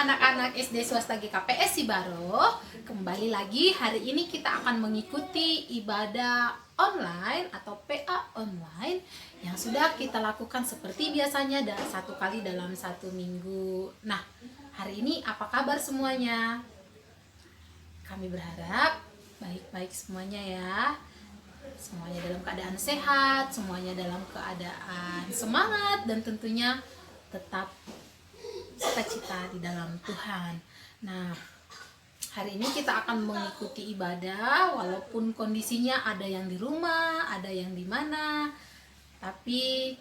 anak-anak SD swasta GKPS Sibaro. Kembali lagi, hari ini kita akan mengikuti ibadah online atau PA online yang sudah kita lakukan seperti biasanya satu kali dalam satu minggu. Nah, hari ini apa kabar semuanya? Kami berharap baik-baik semuanya ya. Semuanya dalam keadaan sehat, semuanya dalam keadaan semangat, dan tentunya tetap sukacita di dalam Tuhan. Nah, hari ini kita akan mengikuti ibadah walaupun kondisinya ada yang di rumah, ada yang di mana, tapi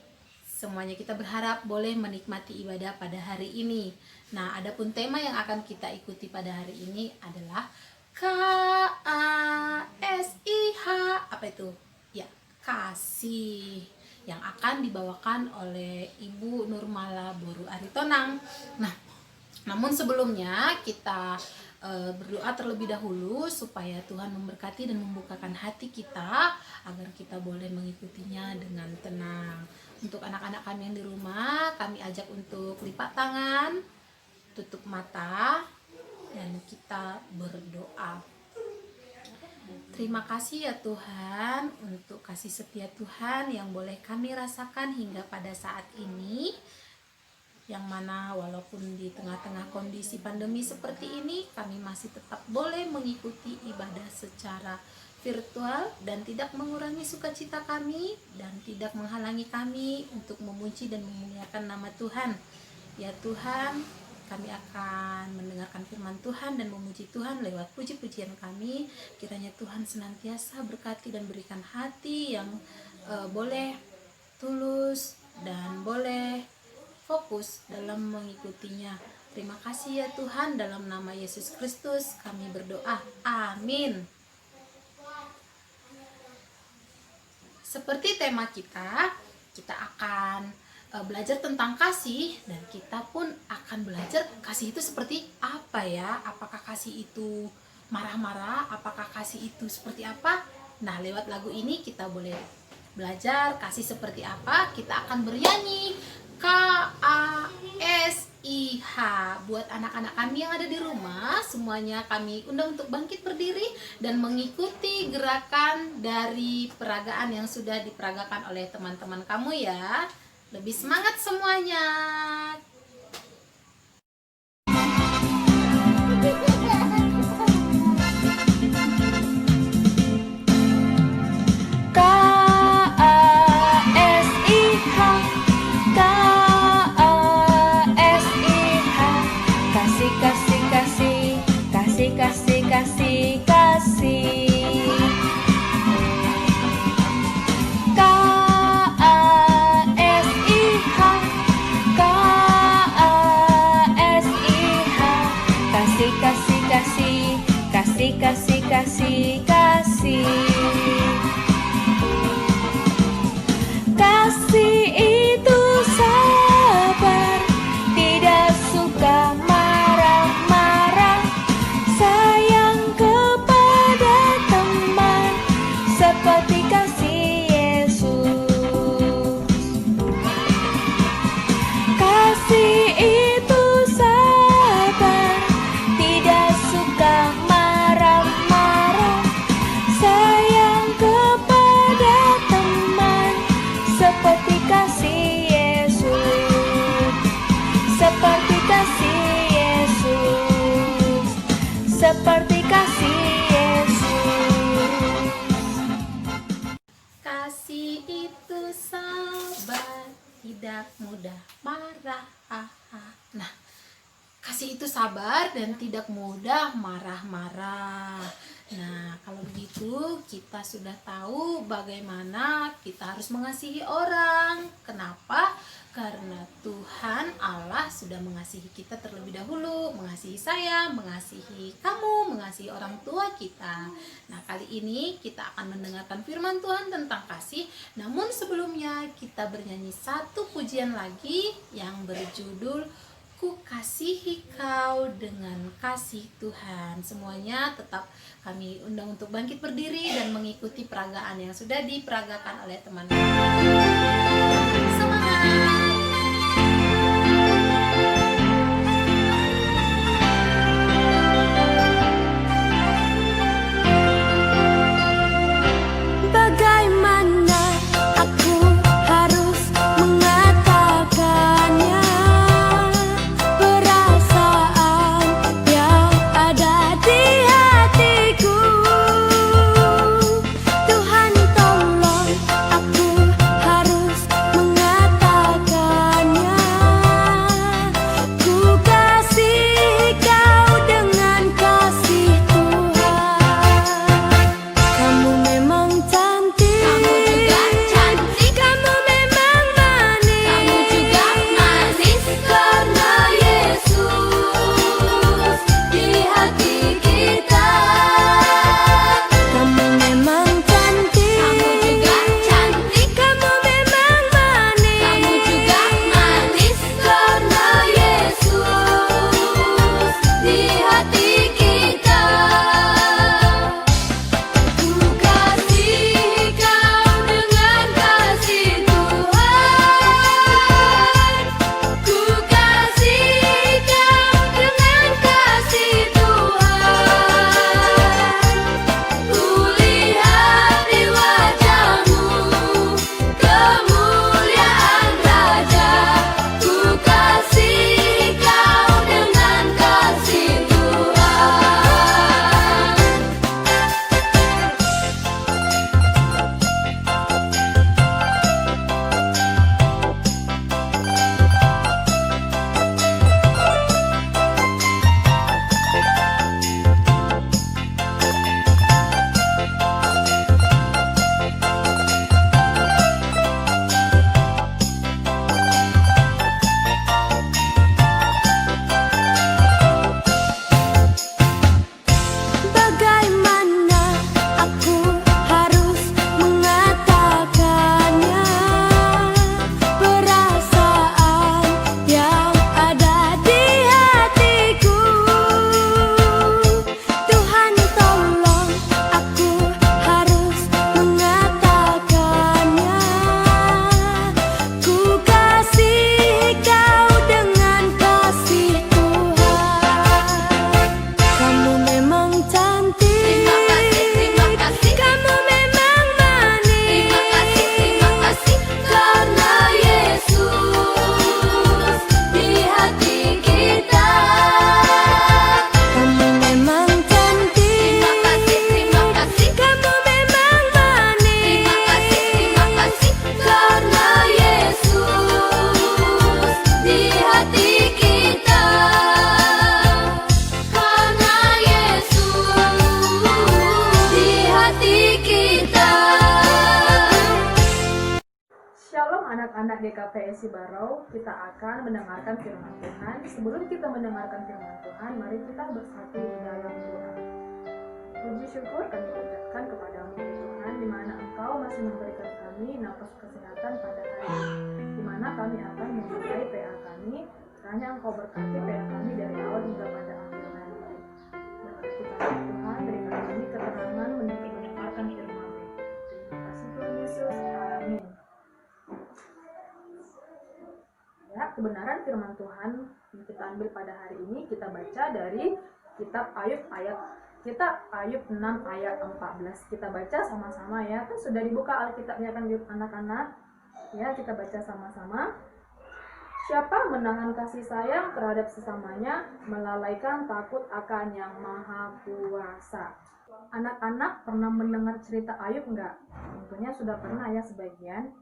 semuanya kita berharap boleh menikmati ibadah pada hari ini. Nah, adapun tema yang akan kita ikuti pada hari ini adalah KASIH. Apa itu? Ya, kasih, yang akan dibawakan oleh Ibu Nurmala Boru Aritonang. Nah, namun sebelumnya kita berdoa terlebih dahulu supaya Tuhan memberkati dan membukakan hati kita agar kita boleh mengikutinya dengan tenang. Untuk anak-anak kami yang di rumah, kami ajak untuk lipat tangan, tutup mata, dan kita berdoa. Terima kasih ya Tuhan untuk kasih setia Tuhan yang boleh kami rasakan hingga pada saat ini, yang mana walaupun di tengah-tengah kondisi pandemi seperti ini, kami masih tetap boleh mengikuti ibadah secara virtual dan tidak mengurangi sukacita kami dan tidak menghalangi kami untuk memuji dan memuliakan nama Tuhan. Ya Tuhan, kami akan mendengarkan firman Tuhan dan memuji Tuhan lewat puji-pujian kami. Kiranya Tuhan senantiasa berkati dan berikan hati yang boleh tulus dan boleh fokus dalam mengikutinya. Terima kasih ya Tuhan, dalam nama Yesus Kristus kami berdoa. Amin. Seperti tema kita akan belajar tentang kasih, dan kita pun akan belajar kasih itu seperti apa ya. Apakah kasih itu marah-marah, apakah kasih itu seperti apa? Nah, lewat lagu ini kita boleh belajar kasih seperti apa. Kita akan bernyanyi KASIH. Buat anak-anak kami yang ada di rumah, semuanya kami undang untuk bangkit berdiri dan mengikuti gerakan dari peragaan yang sudah diperagakan oleh teman-teman kamu ya. Lebih semangat semuanya. Kasih itu sabar, tidak suka marah-marah, sayang kepada teman seperti kasih Yesus. Kasih itu sabar, tidak suka marah-marah, sayang kepada teman seperti kasih Yesus, seperti kasih Yesus, seperti kasih Yesus. Kasih itu sabar, tidak mudah marah. Nah, kasih itu sabar dan tidak mudah marah-marah. Nah, kalau begitu kita sudah tahu bagaimana kita harus mengasihi orang. Kenapa? Karena Tuhan Allah sudah mengasihi kita terlebih dahulu, mengasihi saya, mengasihi kamu, mengasihi orang tua kita. Nah, kali ini kita akan mendengarkan firman Tuhan tentang kasih. Namun sebelumnya kita bernyanyi satu pujian lagi yang berjudul Ku kasihi kau dengan kasih Tuhan. Semuanya tetap kami undang untuk bangkit berdiri dan mengikuti peragaan yang sudah diperagakan oleh teman-teman. Semangat! GKPSI Barau, kita akan mendengarkan firman Tuhan. Sebelum kita mendengarkan firman Tuhan, mari kita bersatu di dalam doa. Puji syukur kami ucapkan kepadamu ya Tuhan, di mana Engkau masih memberikan kami nafas kesehatan pada hari ini, di mana kami akan memulai PA kami. Kiranya Engkau berkati PA kami dari awal hingga pada akhir nanti. Berkati kami Tuhan, berikan kami keterangan untuk mendengarkan firman-Mu. Terima kasih Tuhan Yesus. Amin. Ya, kebenaran firman Tuhan yang kita ambil pada hari ini kita baca dari kitab Ayub 6 ayat 14. Kita baca sama-sama ya. Kan sudah dibuka Alkitabnya kan anak-anak? Ya, kita baca sama-sama. Siapa menahan kasih sayang terhadap sesamanya, melalaikan takut akan Yang Maha Kuasa. Anak-anak pernah mendengar cerita Ayub enggak? Tentunya sudah pernah ya sebagian.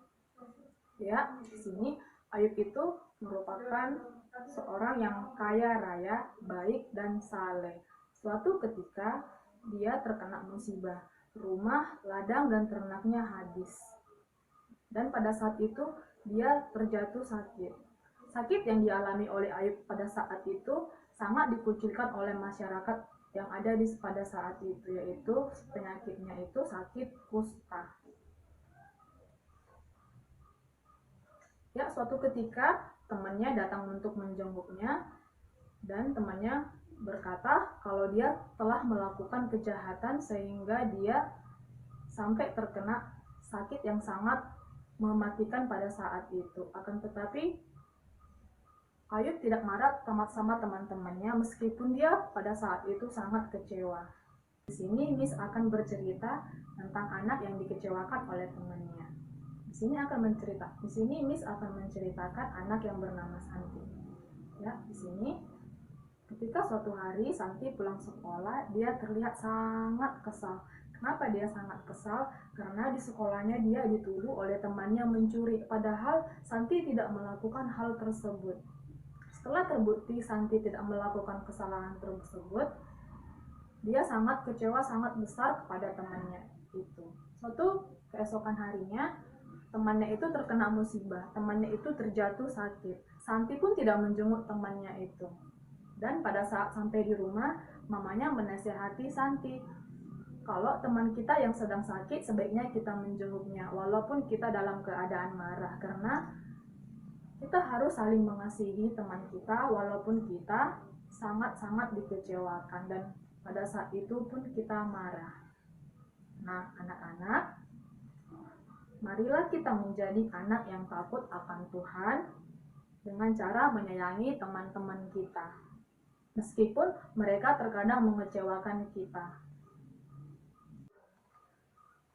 Ya, di sini Ayub itu merupakan seorang yang kaya raya, baik dan saleh. Suatu ketika dia terkena musibah, rumah, ladang dan ternaknya habis. Dan pada saat itu dia terjatuh sakit. Sakit yang dialami oleh Ayub pada saat itu sangat dikucilkan oleh masyarakat yang ada pada saat itu, yaitu penyakitnya itu sakit kusta. Ya, suatu ketika temannya datang untuk menjenguknya dan temannya berkata kalau dia telah melakukan kejahatan sehingga dia sampai terkena sakit yang sangat mematikan pada saat itu. Akan tetapi Ayub tidak marah sama teman-temannya meskipun dia pada saat itu sangat kecewa. Di sini Miss akan bercerita tentang anak yang dikecewakan oleh temannya. Di sini Miss akan menceritakan anak yang bernama Santi. Ya, di sini ketika suatu hari Santi pulang sekolah, dia terlihat sangat kesal. Kenapa dia sangat kesal? Karena di sekolahnya dia dituduh oleh temannya mencuri, padahal Santi tidak melakukan hal tersebut. Setelah terbukti Santi tidak melakukan kesalahan tersebut, dia sangat kecewa, sangat besar kepada temannya itu. Suatu keesokan harinya, temannya itu terkena musibah, temannya itu terjatuh sakit. Santi pun tidak menjenguk temannya itu. Dan pada saat sampai di rumah, mamanya menasihati Santi, kalau teman kita yang sedang sakit, sebaiknya kita menjenguknya, walaupun kita dalam keadaan marah, karena kita harus saling mengasihi teman kita, walaupun kita sangat-sangat dikecewakan, dan pada saat itu pun kita marah. Nah, anak-anak, marilah kita menjadi anak yang takut akan Tuhan dengan cara menyayangi teman-teman kita, meskipun mereka terkadang mengecewakan kita.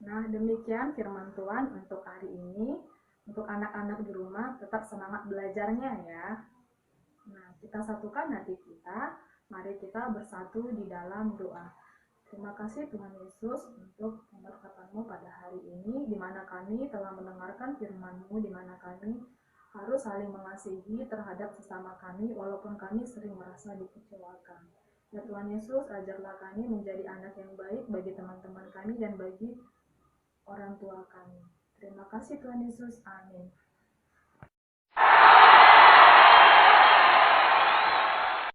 Nah, demikian firman Tuhan untuk hari ini. Untuk anak-anak di rumah, tetap semangat belajarnya ya. Nah, kita satukan hati kita. Mari kita bersatu di dalam doa. Terima kasih Tuhan Yesus untuk pemberkatan-Mu pada hari ini, di mana kami telah mendengarkan firman-Mu, di mana kami harus saling mengasihi terhadap sesama kami, walaupun kami sering merasa dikecewakan. Ya Tuhan Yesus, ajarlah kami menjadi anak yang baik bagi teman-teman kami dan bagi orang tua kami. Terima kasih Tuhan Yesus. Amin.